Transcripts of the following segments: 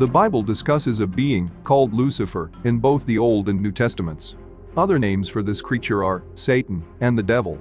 The Bible discusses a being called Lucifer in both the Old and New Testaments. Other names for this creature are Satan and the devil.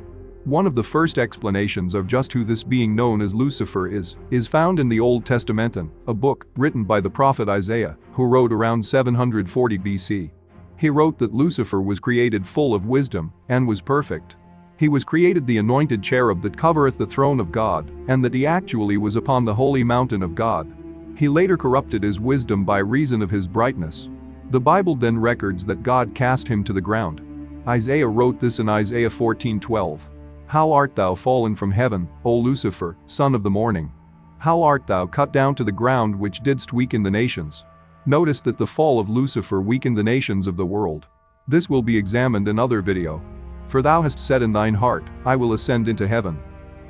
One of the first explanations of just who this being known as Lucifer is found in the Old Testament, a book written by the prophet Isaiah, who wrote around 740 BC. He wrote that Lucifer was created full of wisdom and was perfect. He was created the anointed cherub that covereth the throne of God, and that he actually was upon the holy mountain of God. He later corrupted his wisdom by reason of his brightness. The Bible then records that God cast him to the ground. Isaiah wrote this in Isaiah 14:12. How art thou fallen from heaven, O Lucifer, son of the morning? How art thou cut down to the ground which didst weaken the nations? Notice that the fall of Lucifer weakened the nations of the world. This will be examined in other video. For thou hast said in thine heart, I will ascend into heaven.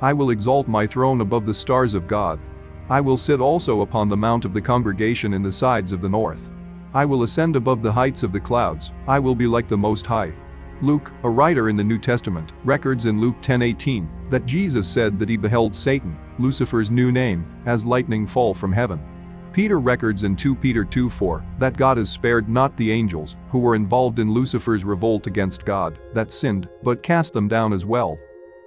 I will exalt my throne above the stars of God. I will sit also upon the mount of the congregation in the sides of the north. I will ascend above the heights of the clouds, I will be like the Most High. Luke, a writer in the New Testament, records in Luke 10:18 that Jesus said that he beheld Satan, Lucifer's new name, as lightning fall from heaven. Peter records in 2 Peter 2:4 that God has spared not the angels who were involved in Lucifer's revolt against God, that sinned, but cast them down as well.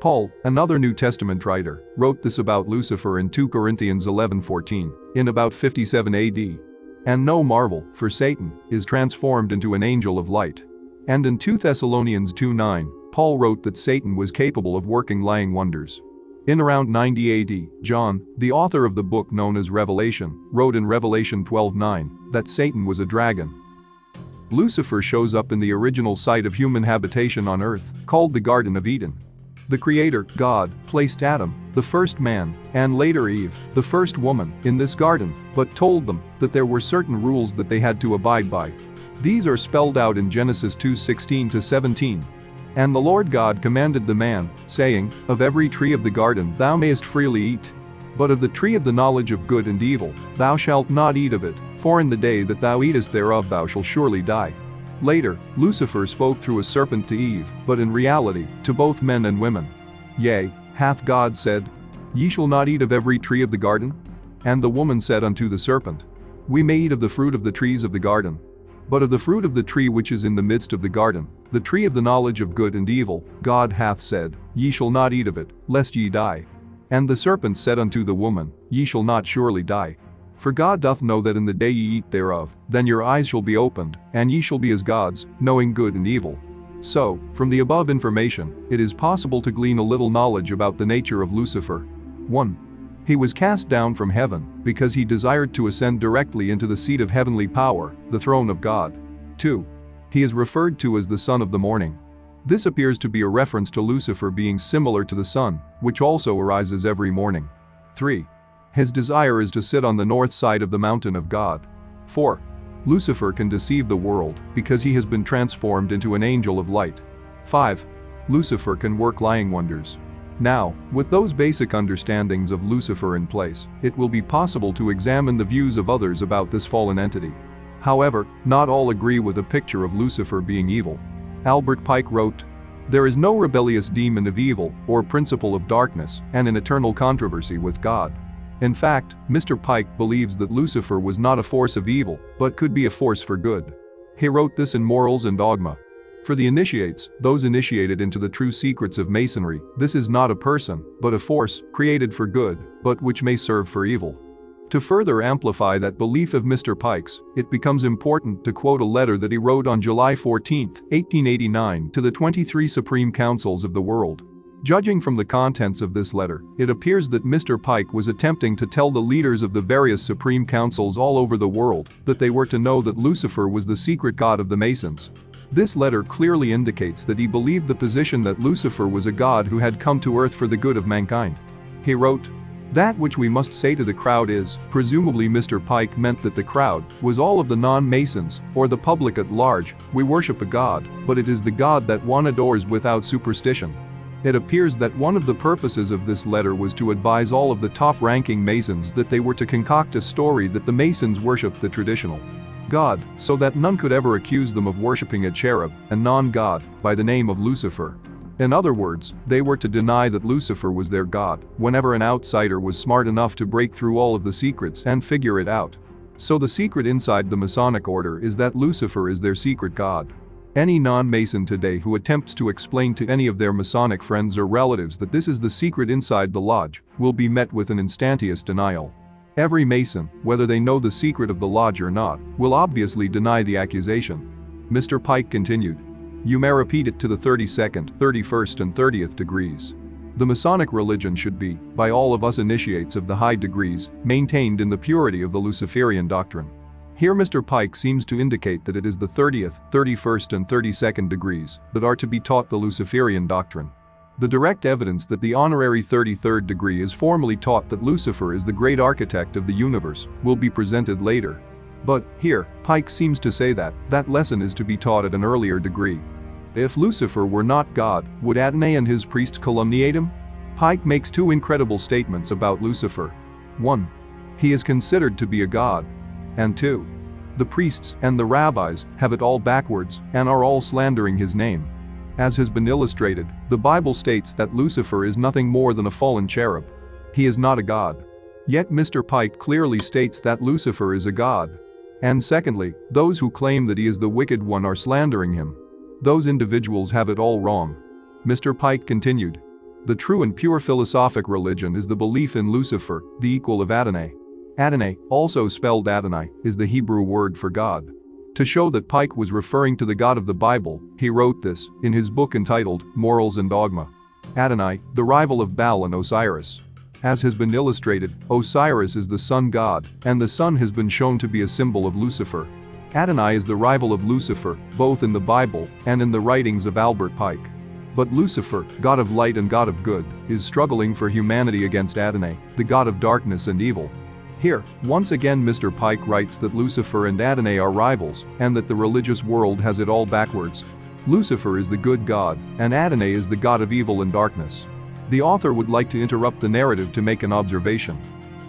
Paul, another New Testament writer, wrote this about Lucifer in 2 Corinthians 11:14, in about 57 AD. And no marvel, for Satan is transformed into an angel of light. And in 2 Thessalonians 2:9, Paul wrote that Satan was capable of working lying wonders. In around 90 AD, John, the author of the book known as Revelation, wrote in Revelation 12:9 that Satan was a dragon. Lucifer shows up in the original site of human habitation on earth, called the Garden of Eden. The Creator, God, placed Adam, the first man, and later Eve, the first woman, in this garden, but told them that there were certain rules that they had to abide by. These are spelled out in Genesis 2:16-17. And the Lord God commanded the man, saying, Of every tree of the garden thou mayest freely eat. But of the tree of the knowledge of good and evil, thou shalt not eat of it, for in the day that thou eatest thereof thou shalt surely die. Later, Lucifer spoke through a serpent to Eve, but in reality, to both men and women. Yea, hath God said, Ye shall not eat of every tree of the garden? And the woman said unto the serpent, We may eat of the fruit of the trees of the garden. But of the fruit of the tree which is in the midst of the garden, the tree of the knowledge of good and evil, God hath said, Ye shall not eat of it, lest ye die. And the serpent said unto the woman, Ye shall not surely die. For God doth know that in the day ye eat thereof, then your eyes shall be opened, and ye shall be as gods, knowing good and evil. So, from the above information, it is possible to glean a little knowledge about the nature of Lucifer. 1. He was cast down from heaven because he desired to ascend directly into the seat of heavenly power, the throne of God. 2. He is referred to as the son of the morning. This appears to be a reference to Lucifer being similar to the sun, which also arises every morning. 3. His desire is to sit on the north side of the mountain of God. 4. Lucifer can deceive the world because he has been transformed into an angel of light. 5. Lucifer can work lying wonders. Now, with those basic understandings of Lucifer in place, it will be possible to examine the views of others about this fallen entity. However, not all agree with a picture of Lucifer being evil. Albert Pike wrote, There is no rebellious demon of evil or principle of darkness and an eternal controversy with God. In fact, Mr. Pike believes that Lucifer was not a force of evil, but could be a force for good. He wrote this in Morals and Dogma. For the initiates, those initiated into the true secrets of Masonry, this is not a person, but a force, created for good, but which may serve for evil. To further amplify that belief of Mr. Pike's, it becomes important to quote a letter that he wrote on July 14, 1889, to the 23 Supreme Councils of the world. Judging from the contents of this letter, it appears that Mr. Pike was attempting to tell the leaders of the various Supreme Councils all over the world that they were to know that Lucifer was the secret god of the Masons. This letter clearly indicates that he believed the position that Lucifer was a god who had come to earth for the good of mankind. He wrote, That which we must say to the crowd is, presumably Mr. Pike meant that the crowd was all of the non-Masons, or the public at large, we worship a god, but it is the god that one adores without superstition. It appears that one of the purposes of this letter was to advise all of the top-ranking Masons that they were to concoct a story that the Masons worshipped the traditional God, so that none could ever accuse them of worshipping a cherub, a non-god, by the name of Lucifer. In other words, they were to deny that Lucifer was their god, whenever an outsider was smart enough to break through all of the secrets and figure it out. So the secret inside the Masonic order is that Lucifer is their secret god. Any non-Mason today who attempts to explain to any of their Masonic friends or relatives that this is the secret inside the lodge will be met with an instantaneous denial. Every Mason, whether they know the secret of the lodge or not, will obviously deny the accusation. Mr. Pike continued. You may repeat it to the 32nd, 31st and 30th degrees. The Masonic religion should be, by all of us initiates of the high degrees, maintained in the purity of the Luciferian doctrine. Here Mr. Pike seems to indicate that it is the 30th, 31st and 32nd degrees that are to be taught the Luciferian doctrine. The direct evidence that the honorary 33rd degree is formally taught that Lucifer is the great architect of the universe will be presented later. But, here, Pike seems to say that lesson is to be taught at an earlier degree. If Lucifer were not God, would Adonai and his priests calumniate him? Pike makes two incredible statements about Lucifer. 1. He is considered to be a god. And 2. The priests and the rabbis have it all backwards and are all slandering his name. As has been illustrated, the Bible states that Lucifer is nothing more than a fallen cherub. He is not a god. Yet Mr. Pike clearly states that Lucifer is a god. And secondly, those who claim that he is the wicked one are slandering him. Those individuals have it all wrong. Mr. Pike continued. The true and pure philosophic religion is the belief in Lucifer, the equal of Adonai. Adonai, also spelled Adonai, is the Hebrew word for God. To show that Pike was referring to the God of the Bible, he wrote this in his book entitled Morals and Dogma. Adonai, the rival of Baal and Osiris. As has been illustrated, Osiris is the sun god, and the sun has been shown to be a symbol of Lucifer. Adonai is the rival of Lucifer, both in the Bible and in the writings of Albert Pike. But Lucifer, god of light and god of good, is struggling for humanity against Adonai, the god of darkness and evil. Here, once again Mr. Pike writes that Lucifer and Adonai are rivals, and that the religious world has it all backwards. Lucifer is the good god, and Adonai is the god of evil and darkness. The author would like to interrupt the narrative to make an observation.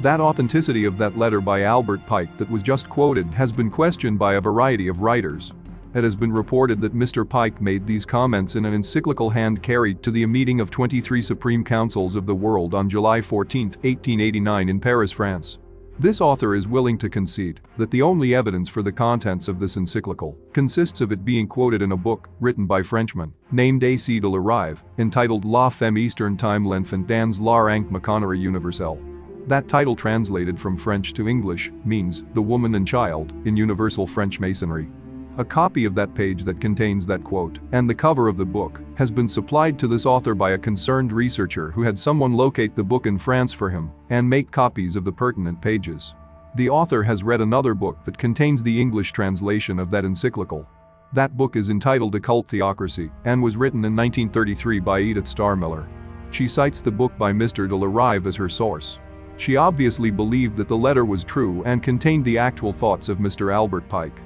That authenticity of that letter by Albert Pike that was just quoted has been questioned by a variety of writers. It has been reported that Mr. Pike made these comments in an encyclical hand-carried to the meeting of 23 Supreme Councils of the World on July 14, 1889 in Paris, France. This author is willing to concede that the only evidence for the contents of this encyclical consists of it being quoted in a book written by Frenchmen named A.C. de la Rive, entitled La Femme Eastern Time l'Enfant dans l'Arc Maconnerie Universelle. That title translated from French to English means the woman and child in universal French Masonry. A copy of that page that contains that quote and the cover of the book has been supplied to this author by a concerned researcher who had someone locate the book in France for him and make copies of the pertinent pages. The author has read another book that contains the English translation of that encyclical. That book is entitled Occult Theocracy and was written in 1933 by Edith Starmiller. She cites the book by Mr. de la Rive as her source. She obviously believed that the letter was true and contained the actual thoughts of Mr. Albert Pike.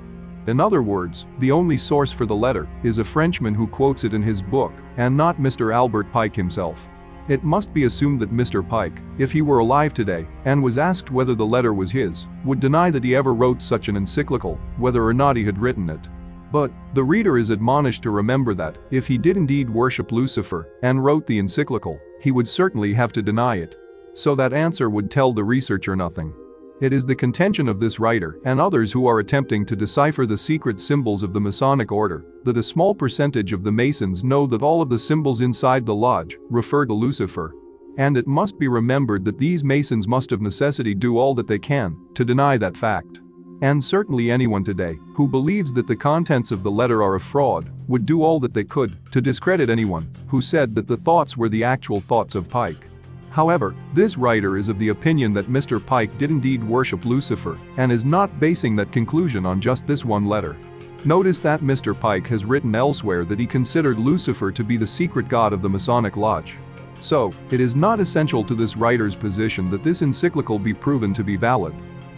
In other words, the only source for the letter is a Frenchman who quotes it in his book, and not Mr. Albert Pike himself. It must be assumed that Mr. Pike, if he were alive today, and was asked whether the letter was his, would deny that he ever wrote such an encyclical, whether or not he had written it. But, the reader is admonished to remember that, if he did indeed worship Lucifer, and wrote the encyclical, he would certainly have to deny it. So that answer would tell the researcher nothing. It is the contention of this writer and others who are attempting to decipher the secret symbols of the Masonic order that a small percentage of the Masons know that all of the symbols inside the lodge refer to Lucifer. And it must be remembered that these Masons must of necessity do all that they can to deny that fact. And certainly anyone today who believes that the contents of the letter are a fraud would do all that they could to discredit anyone who said that the thoughts were the actual thoughts of Pike. However, this writer is of the opinion that Mr. Pike did indeed worship Lucifer and is not basing that conclusion on just this one letter. Notice that Mr. Pike has written elsewhere that he considered Lucifer to be the secret god of the Masonic Lodge. So, it is not essential to this writer's position that this encyclical be proven to be valid.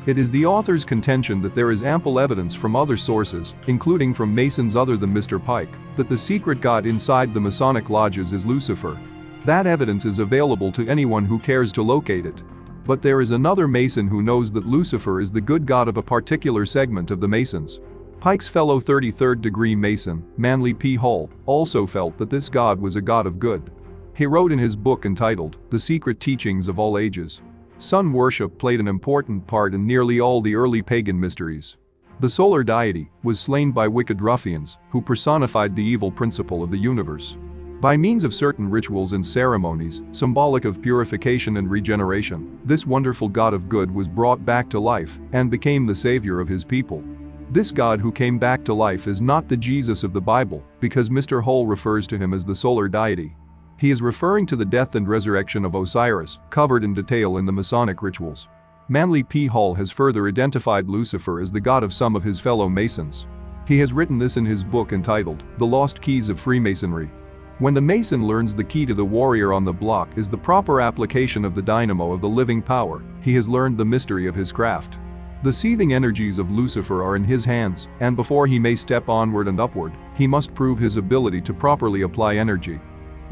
It is the author's contention that there is ample evidence from other sources, including from Masons other than Mr. Pike, that the secret god inside the Masonic lodges is Lucifer. That evidence is available to anyone who cares to locate it. But there is another Mason who knows that Lucifer is the good god of a particular segment of the Masons. Pike's fellow 33rd degree Mason, Manly P. Hall, also felt that this god was a god of good. He wrote in his book entitled The Secret Teachings of All Ages. Sun worship played an important part in nearly all the early pagan mysteries. The solar deity was slain by wicked ruffians who personified the evil principle of the universe. By means of certain rituals and ceremonies, symbolic of purification and regeneration, this wonderful god of good was brought back to life and became the savior of his people. This God who came back to life is not the Jesus of the Bible, because Mr. Hull refers to him as the solar deity. He is referring to the death and resurrection of Osiris, covered in detail in the Masonic rituals. Manly P. Hull has further identified Lucifer as the god of some of his fellow Masons. He has written this in his book entitled, The Lost Keys of Freemasonry. When the Mason learns the key to the warrior on the block is the proper application of the dynamo of the living power, he has learned the mystery of his craft. The seething energies of Lucifer are in his hands, and before he may step onward and upward, he must prove his ability to properly apply energy.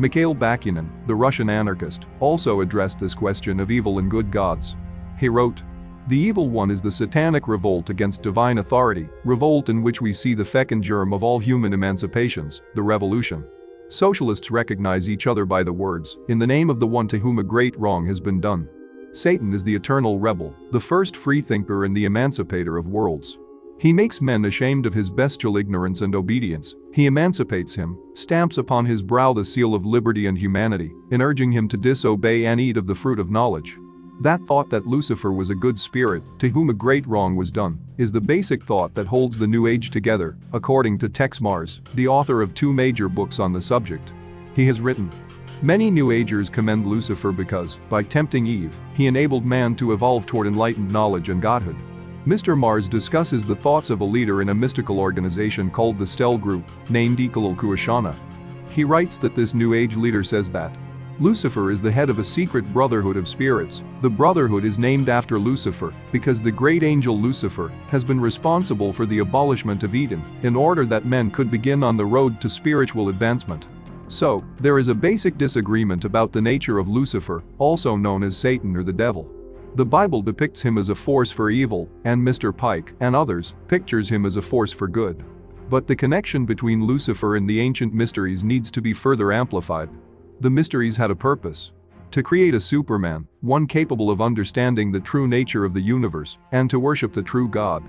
Mikhail Bakunin, the Russian anarchist, also addressed this question of evil and good gods. He wrote, "The evil one is the satanic revolt against divine authority, revolt in which we see the fecund germ of all human emancipations, the revolution." Socialists recognize each other by the words, "In the name of the one to whom a great wrong has been done." Satan is the eternal rebel, the first freethinker and the emancipator of worlds. He makes men ashamed of his bestial ignorance and obedience, he emancipates him, stamps upon his brow the seal of liberty and humanity, in urging him to disobey and eat of the fruit of knowledge. That thought that Lucifer was a good spirit, to whom a great wrong was done, is the basic thought that holds the New Age together, according to Tex Mars, the author of 2 major books on the subject. He has written, "Many New Agers commend Lucifer because, by tempting Eve, he enabled man to evolve toward enlightened knowledge and godhood." Mr. Mars discusses the thoughts of a leader in a mystical organization called the Stell Group, named Iqalal Kuashana. He writes that this New Age leader says that Lucifer is the head of a secret brotherhood of spirits. The brotherhood is named after Lucifer because the great angel Lucifer has been responsible for the abolishment of Eden in order that men could begin on the road to spiritual advancement. So, there is a basic disagreement about the nature of Lucifer, also known as Satan or the devil. The Bible depicts him as a force for evil, and Mr. Pike and others pictures him as a force for good. But the connection between Lucifer and the ancient mysteries needs to be further amplified. The mysteries had a purpose: to create a Superman, one capable of understanding the true nature of the universe, and to worship the true God.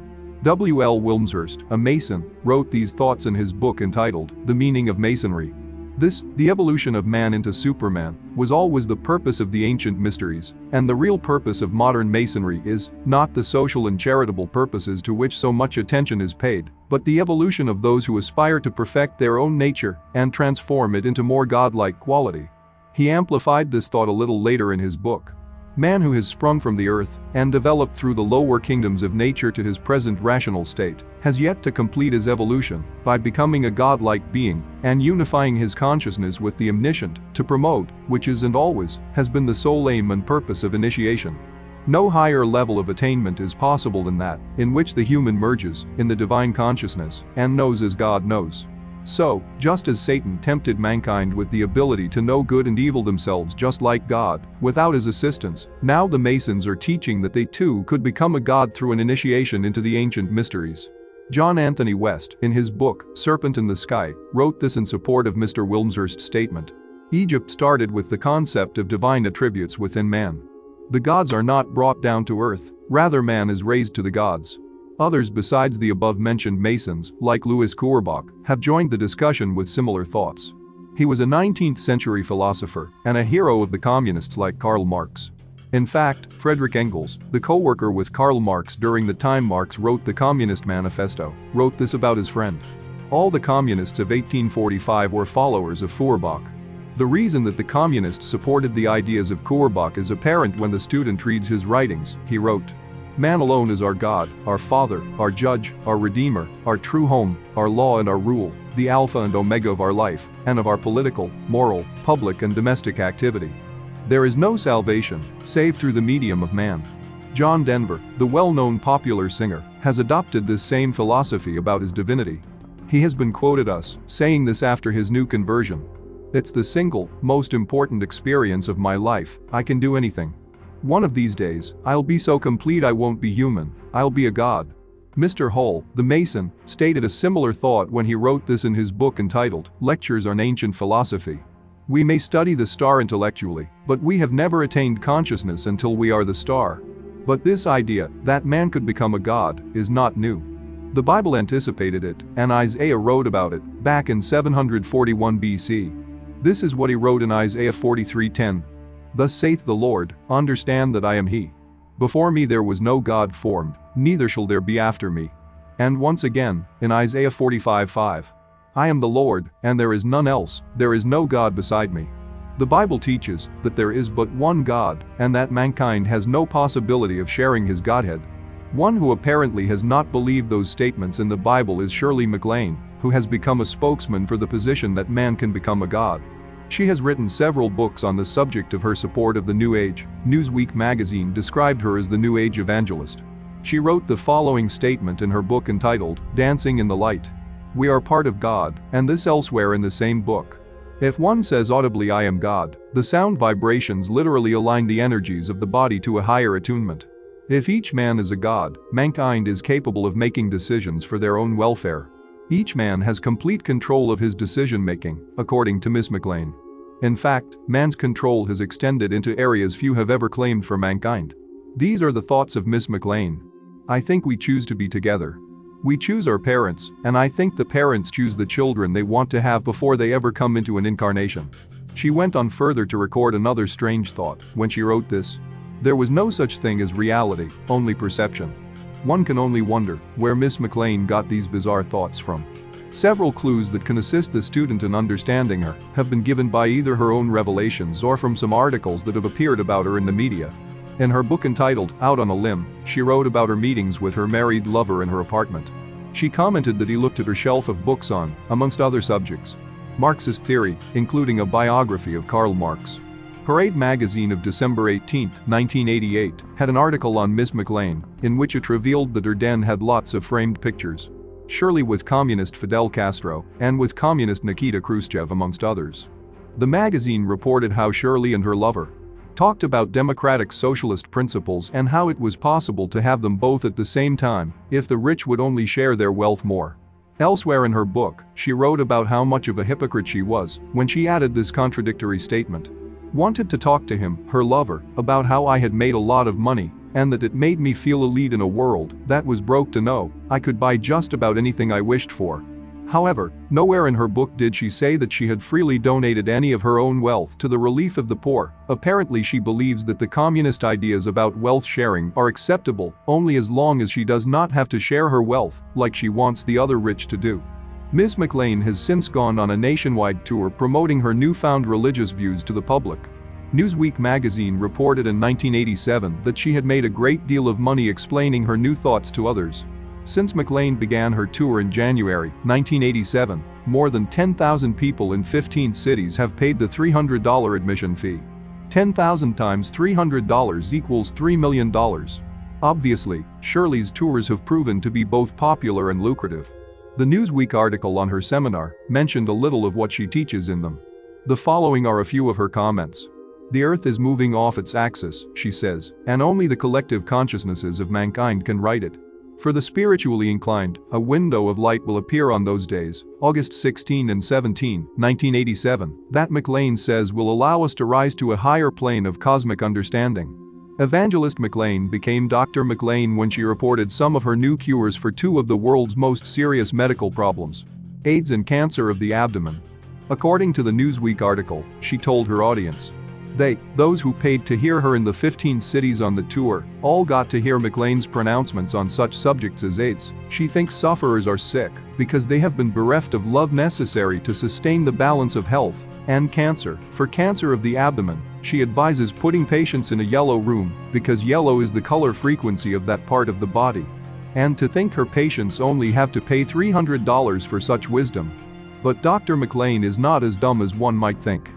W. L. Wilmshurst, a Mason, wrote these thoughts in his book entitled, The Meaning of Masonry. The evolution of man into Superman, was always the purpose of the ancient mysteries, and the real purpose of modern Masonry is not the social and charitable purposes to which so much attention is paid, but the evolution of those who aspire to perfect their own nature and transform it into more godlike quality. He amplified this thought a little later in his book. Man who has sprung from the earth and developed through the lower kingdoms of nature to his present rational state has yet to complete his evolution by becoming a godlike being and unifying his consciousness with the omniscient to promote, which is and always has been the sole aim and purpose of initiation. No higher level of attainment is possible than that in which the human merges in the divine consciousness and knows as God knows. So, just as Satan tempted mankind with the ability to know good and evil themselves just like God, without his assistance, now the Masons are teaching that they too could become a god through an initiation into the ancient mysteries. John Anthony West, in his book, Serpent in the Sky, wrote this in support of Mr. Wilmshurst's statement. Egypt started with the concept of divine attributes within man. The gods are not brought down to earth, rather man is raised to the gods. Others besides the above-mentioned Masons, like Louis Courbach, have joined the discussion with similar thoughts. He was a 19th-century philosopher and a hero of the communists like Karl Marx. In fact, Friedrich Engels, the co-worker with Karl Marx during the time Marx wrote the Communist Manifesto, wrote this about his friend. All the communists of 1845 were followers of Feuerbach. The reason that the communists supported the ideas of Courbach is apparent when the student reads his writings. He wrote, "Man alone is our God, our Father, our Judge, our Redeemer, our true home, our law and our rule, the Alpha and Omega of our life, and of our political, moral, public and domestic activity. There is no salvation, save through the medium of man." John Denver, the well-known popular singer, has adopted this same philosophy about his divinity. He has been quoted as saying this after his new conversion. "It's the single, most important experience of my life, I can do anything. One of these days, I'll be so complete I won't be human, I'll be a god." Mr. Hull, the Mason, stated a similar thought when he wrote this in his book entitled, Lectures on Ancient Philosophy. We may study the star intellectually, but we have never attained consciousness until we are the star. But this idea, that man could become a god, is not new. The Bible anticipated it, and Isaiah wrote about it, back in 741 BC. This is what he wrote in Isaiah 43:10. Thus saith the Lord, understand that I am he. Before me there was no God formed, neither shall there be after me. And once again, in Isaiah 45:5. I am the Lord, and there is none else, there is no God beside me. The Bible teaches that there is but one God, and that mankind has no possibility of sharing his Godhead. One who apparently has not believed those statements in the Bible is Shirley MacLaine, who has become a spokesman for the position that man can become a god. She has written several books on the subject of her support of the New Age. Newsweek magazine described her as the New Age evangelist. She wrote the following statement in her book entitled, Dancing in the Light. We are part of God, and this elsewhere in the same book. If one says audibly I am God, the sound vibrations literally align the energies of the body to a higher attunement. If each man is a god, mankind is capable of making decisions for their own welfare. Each man has complete control of his decision-making, according to Miss MacLaine. In fact, man's control has extended into areas few have ever claimed for mankind. These are the thoughts of Miss MacLaine. I think we choose to be together. We choose our parents, and I think the parents choose the children they want to have before they ever come into an incarnation. She went on further to record another strange thought when she wrote this. There was no such thing as reality, only perception. One can only wonder where Miss MacLaine got these bizarre thoughts from. Several clues that can assist the student in understanding her have been given by either her own revelations or from some articles that have appeared about her in the media. In her book entitled Out on a Limb, she wrote about her meetings with her married lover in her apartment. She commented that he looked at her shelf of books on, amongst other subjects, Marxist theory, including a biography of Karl Marx. Parade magazine of December 18, 1988, had an article on Miss MacLaine, in which it revealed that her den had lots of framed pictures. Surely with communist Fidel Castro, and with communist Nikita Khrushchev amongst others. The magazine reported how Shirley and her lover talked about democratic socialist principles and how it was possible to have them both at the same time if the rich would only share their wealth more. Elsewhere in her book, she wrote about how much of a hypocrite she was when she added this contradictory statement. Wanted to talk to him, her lover, about how I had made a lot of money and that it made me feel elite in a world that was broke to know I could buy just about anything I wished for. However, nowhere in her book did she say that she had freely donated any of her own wealth to the relief of the poor. Apparently she believes that the communist ideas about wealth sharing are acceptable only as long as she does not have to share her wealth like she wants the other rich to do. Miss MacLaine has since gone on a nationwide tour promoting her newfound religious views to the public. Newsweek magazine reported in 1987 that she had made a great deal of money explaining her new thoughts to others. Since MacLaine began her tour in January 1987, more than 10,000 people in 15 cities have paid the $300 admission fee. 10,000 times $300 equals $3 million. Obviously, Shirley's tours have proven to be both popular and lucrative. The Newsweek article on her seminar mentioned a little of what she teaches in them. The following are a few of her comments. The earth is moving off its axis, she says, and only the collective consciousnesses of mankind can right it. For the spiritually inclined, a window of light will appear on those days, August 16 and 17, 1987, that MacLaine says will allow us to rise to a higher plane of cosmic understanding. Evangelist MacLaine became Dr. MacLaine when she reported some of her new cures for two of the world's most serious medical problems: AIDS and cancer of the abdomen. According to the Newsweek article, she told her audience, those who paid to hear her in the 15 cities on the tour, all got to hear MacLaine's pronouncements on such subjects as AIDS. She thinks sufferers are sick because they have been bereft of love necessary to sustain the balance of health, and cancer. For cancer of the abdomen, she advises putting patients in a yellow room because yellow is the color frequency of that part of the body. And to think her patients only have to pay $300 for such wisdom. But Dr. MacLaine is not as dumb as one might think.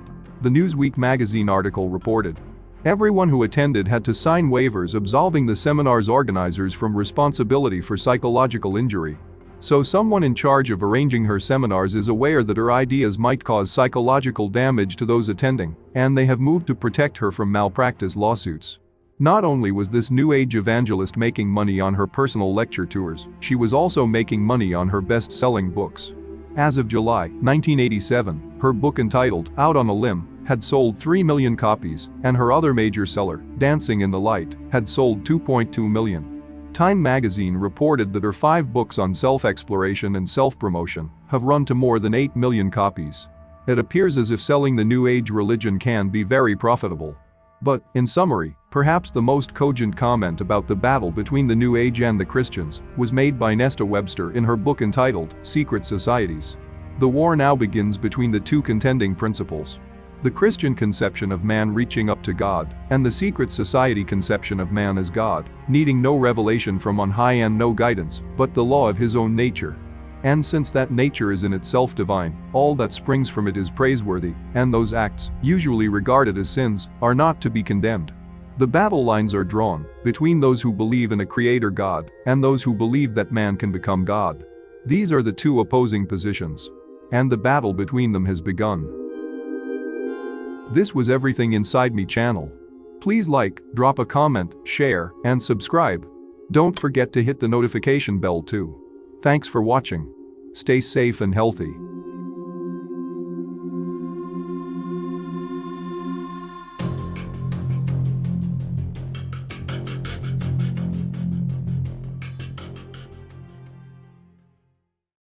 The Newsweek magazine article reported. Everyone who attended had to sign waivers absolving the seminar's organizers from responsibility for psychological injury. So someone in charge of arranging her seminars is aware that her ideas might cause psychological damage to those attending, and they have moved to protect her from malpractice lawsuits. Not only was this New Age evangelist making money on her personal lecture tours, she was also making money on her best-selling books. As of July 1987, her book entitled Out on a Limb had sold 3 million copies, and her other major seller, Dancing in the Light, had sold 2.2 million. Time magazine reported that her 5 books on self-exploration and self-promotion have run to more than 8 million copies. It appears as if selling the New Age religion can be very profitable. But, in summary, perhaps the most cogent comment about the battle between the New Age and the Christians was made by Nesta Webster in her book entitled Secret Societies. The war now begins between the two contending principles: the Christian conception of man reaching up to God, and the secret society conception of man as God, needing no revelation from on high and no guidance, but the law of his own nature. And since that nature is in itself divine, all that springs from it is praiseworthy, and those acts, usually regarded as sins, are not to be condemned. The battle lines are drawn between those who believe in a creator God and those who believe that man can become God. These are the two opposing positions. And the battle between them has begun. This was Everything Inside Me channel. Please like, drop a comment, share, and subscribe. Don't forget to hit the notification bell too. Thanks for watching. Stay safe and healthy.